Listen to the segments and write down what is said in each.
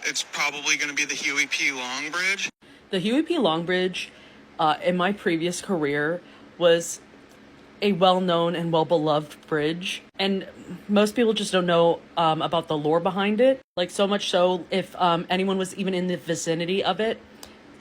It's probably going to be the Huey P Long Bridge. The Huey P Long Bridge, in my previous career, was a well-known and well-beloved bridge, and most people just don't know about the lore behind it. Like, so much so, if anyone was even in the vicinity of it,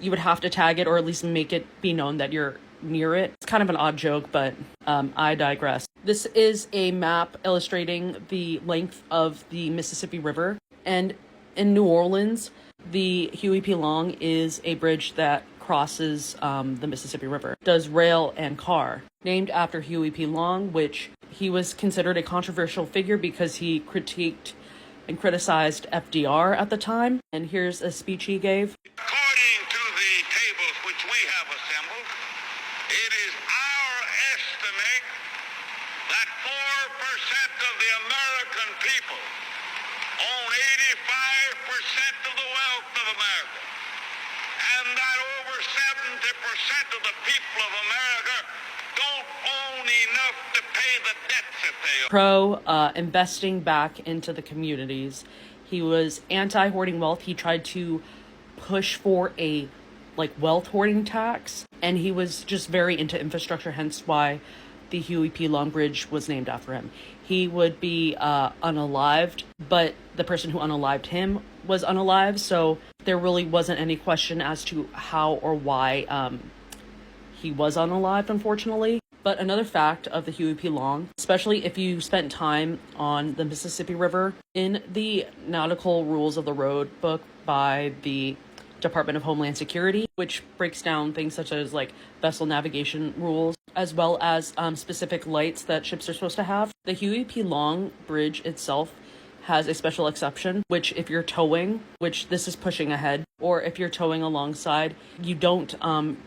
you would have to tag it or at least make it be known that you're near it. It's kind of an odd joke, but I digress. This is a map illustrating the length of the Mississippi River, and in New Orleans, the Huey P Long is a bridge that crosses the Mississippi River. It does rail and car. Named after Huey P Long, which he was considered a controversial figure because he critiqued and criticized FDR at the time. And here's a speech he gave. According to the tables which we have assembled, it is our estimate that 4% of the American people own 85% of the wealth of America, and that over 70% of the people of America don't own enough to pay the debts that they owe. Pro investing back into the communities. He was anti-hoarding wealth. He tried to push for a wealth hoarding tax, and he was just very into infrastructure, hence why the Huey P Long Bridge was named after him. He would be unalived, but the person who unalived him was unalive, so there really wasn't any question as to how or why he was unalived, unfortunately. But another fact of the Huey P Long, especially if you spent time on the Mississippi River, in the Nautical Rules of the Road book by the Department of Homeland Security, which breaks down things such as vessel navigation rules, as well as specific lights that ships are supposed to have. The Huey P Long Bridge itself has a special exception, which if you're towing, which this is pushing ahead, or if you're towing alongside, you don't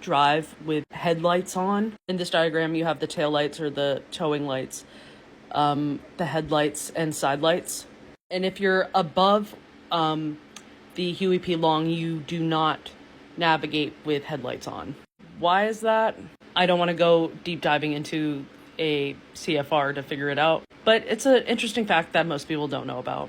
drive with headlights on. In this diagram, you have the tail lights or the towing lights, the headlights and side lights. And if you're above the Huey P Long, you do not navigate with headlights on. Why is that? I don't want to go deep diving into a CFR to figure it out, but it's an interesting fact that most people don't know about.